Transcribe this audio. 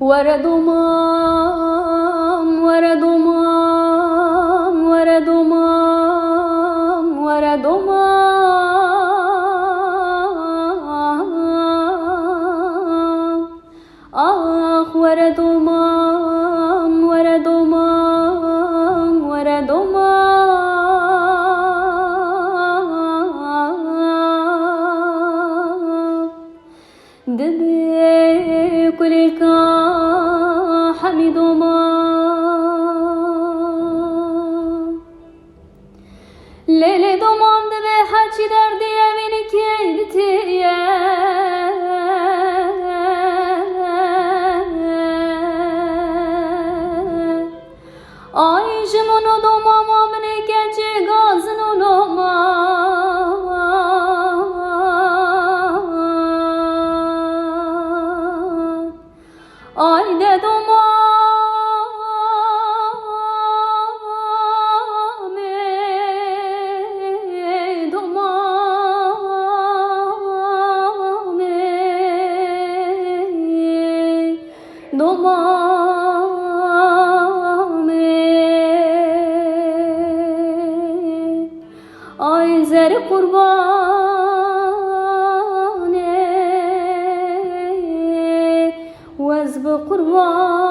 ورا ضمام ورا ضمام ورا ضمام ورا ضمام ورا ضمام ورا ضمام ورا ضمام دبي كل حميد ضمام ليلي ضمام دبي حاجي دردي يمين كيدتي ay jimonu domama mne kence gaznu noma ay de domame domame domame ay zer kurbane vazb kurban